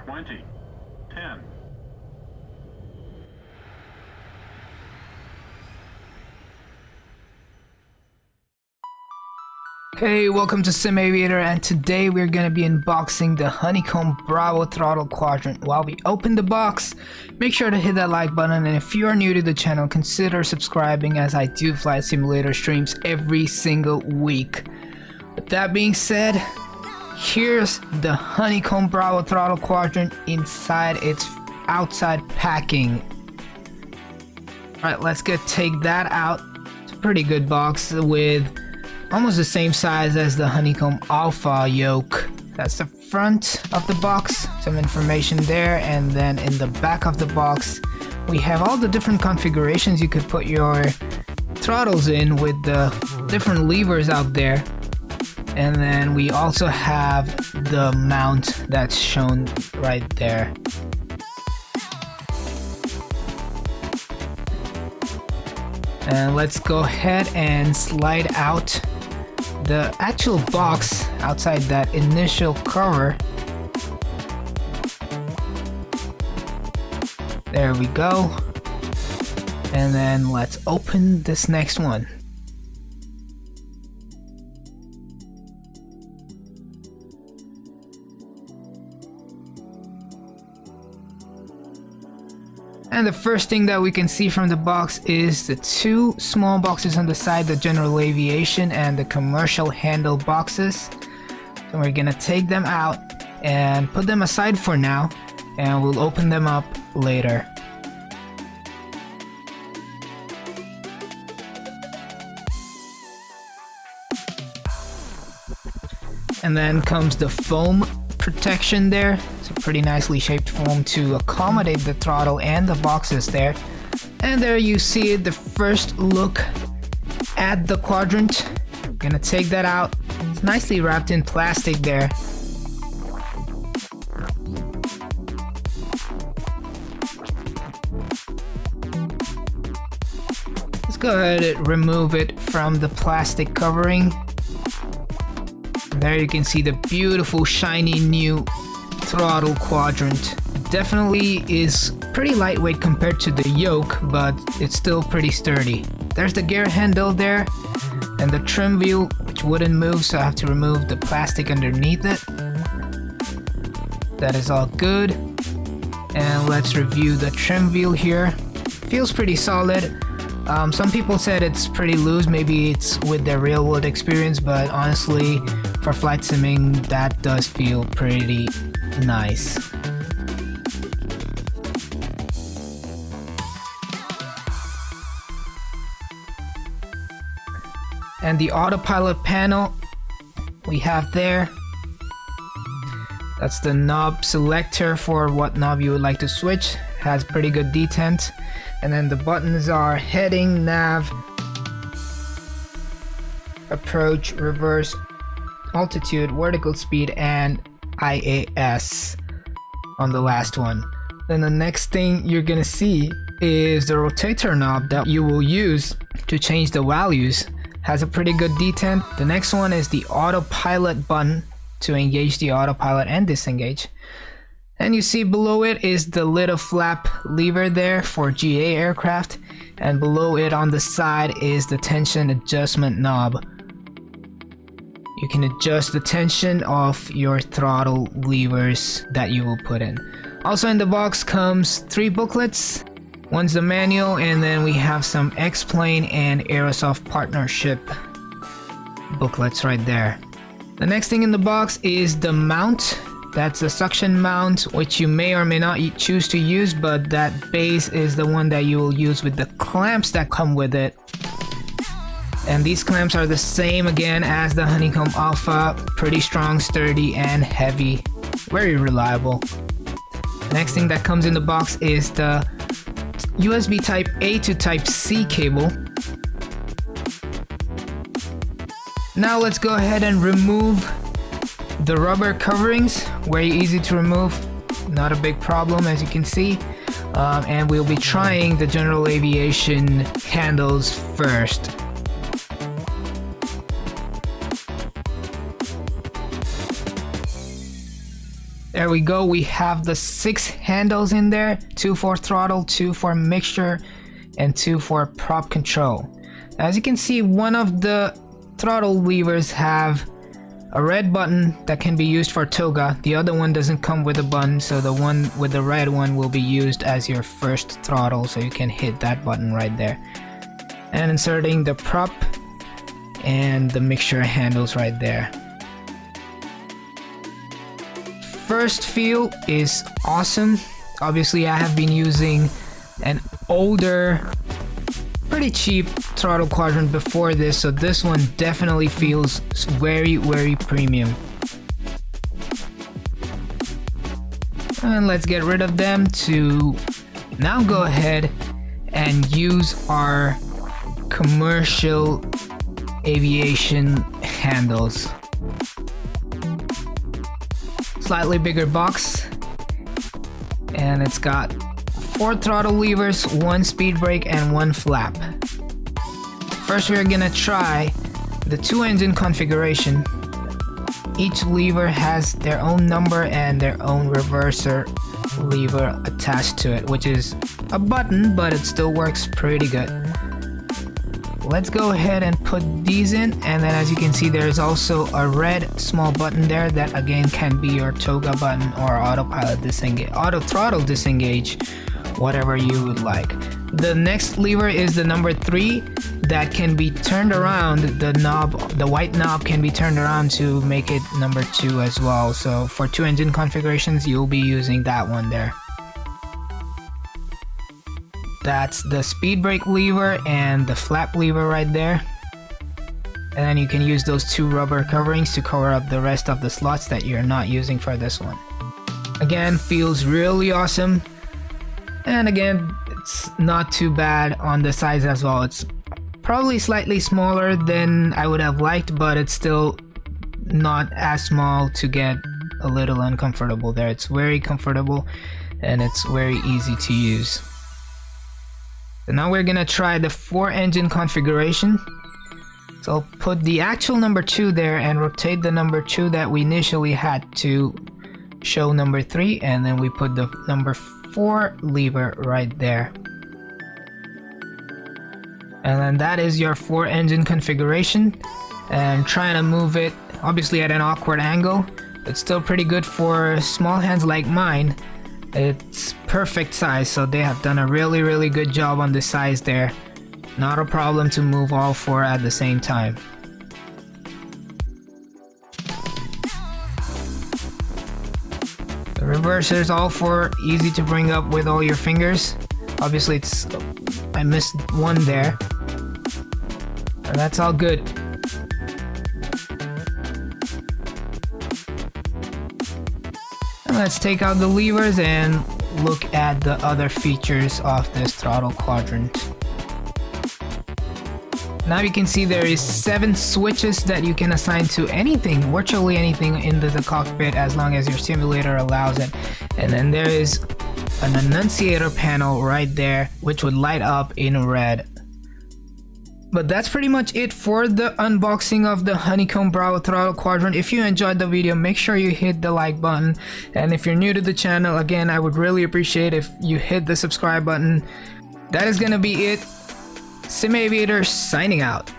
20, 10. Hey, welcome to Sim Aviator, and today we're going to be unboxing the Honeycomb Bravo Throttle Quadrant. While we open the box, make sure to hit that like button, and if you are new to the channel, consider subscribing as I do flight simulator streams every single week. With that being said, here's the Honeycomb Bravo Throttle Quadrant inside its outside packing. Alright, let's take that out. It's a pretty good box with almost the same size as the Honeycomb Alpha yoke. That's the front of the box, some information there, and then in the back of the box we have all the different configurations you could put your throttles in with the different levers out there. And then we also have the mount that's shown right there. And let's go ahead and slide out the actual box outside that initial cover. There we go. And then let's open this next one. And the first thing that we can see from the box is the two small boxes on the side, the general aviation and the commercial handle boxes. So we're gonna take them out and put them aside for now, and we'll open them up later. And then comes the foam protection there. It's a pretty nicely shaped foam to accommodate the throttle and the boxes there. And there you see it, the first look at the quadrant. Gonna take that out. It's nicely wrapped in plastic there. Let's go ahead and remove it from the plastic covering. There you can see the beautiful shiny new throttle quadrant. Definitely is pretty lightweight compared to the yoke, but it's still pretty sturdy. There's the gear handle there and the trim wheel, which wouldn't move, so I have to remove the plastic underneath it. That is all good. And let's review the trim wheel here. Feels pretty solid. Some people said it's pretty loose, maybe it's with their real world experience, but honestly, for flight simming, that does feel pretty nice. And the autopilot panel we have there. That's the knob selector for what knob you would like to switch. Has pretty good detent. And then the buttons are heading, nav, approach, reverse, altitude, vertical speed, and IAS on the last one. Then the next thing you're gonna see is the rotator knob that you will use to change the values. Has a pretty good detent. The next one is the autopilot button to engage the autopilot and disengage. And you see below it is the little flap lever there for GA aircraft, and below it on the side is the tension adjustment knob. You can adjust the tension of your throttle levers that you will put in. Also in the box comes 3 booklets. One's the manual, and then we have some X-Plane and Aerosoft partnership booklets right there. The next thing in the box is the mount. That's a suction mount, which you may or may not choose to use, but that base is the one that you will use with the clamps that come with it. And these clamps are the same again as the Honeycomb Alpha. Pretty strong, sturdy, and heavy. Very reliable. The next thing that comes in the box is the USB Type A to Type C cable. Now let's go ahead and remove the rubber coverings. Very easy to remove, not a big problem as you can see. And we'll be trying the general aviation handles first. There we go. We have the 6 handles in there, 2 for throttle, 2 for mixture, and 2 for prop control. As you can see, one of the throttle levers have a red button that can be used for toga. The other one doesn't come with a button, so the one with the red one will be used as your first throttle, so you can hit that button right there. And inserting the prop and the mixture handles right there. First feel is awesome. Obviously I have been using an older, pretty cheap throttle quadrant before this, so this one definitely feels very premium. And let's get rid of them to now go ahead and use our commercial aviation handles. Slightly bigger box, and it's got 4 throttle levers, 1 speed brake, and 1 flap. First we're gonna try the 2 engine configuration. Each lever has their own number and their own reverser lever attached to it, which is a button, but it still works pretty good. Let's go ahead and put these in, and then as you can see there is also a red small button there that again can be your toga button or autopilot disengage, auto throttle disengage, whatever you would like. The next lever is the number 3 that can be turned around. The knob, the white knob, can be turned around to make it number 2 as well. So for 2 engine configurations you'll be using that one there. That's the speed brake lever and the flap lever right there. And then you can use those 2 rubber coverings to cover up the rest of the slots that you're not using for this one. Again, feels really awesome. And again, it's not too bad on the size as well. It's probably slightly smaller than I would have liked, but it's still not as small to get a little uncomfortable there. It's very comfortable and it's very easy to use. So now we're gonna try the 4 engine configuration. So I'll put the actual number 2 there and rotate the number 2 that we initially had to show number 3, and then we put the number 4 lever right there. And then that is your 4 engine configuration. And trying to move it obviously at an awkward angle. It's still pretty good for small hands like mine. It's perfect size, so they have done a really good job on the size there. Not a problem to move all 4 at the same time. The reversers, all 4 easy to bring up with all your fingers. Obviously I missed one there, and that's all good. Let's take out the levers and look at the other features of this throttle quadrant. Now you can see there is 7 switches that you can assign to anything, virtually anything in the cockpit, as long as your simulator allows it. And then there is an Annunciator panel right there, which would light up in red. But that's pretty much it for the unboxing of the Honeycomb Bravo Throttle Quadrant. If you enjoyed the video, make sure you hit the like button. And if you're new to the channel, again, I would really appreciate if you hit the subscribe button. That is gonna be it. Sim Aviator signing out.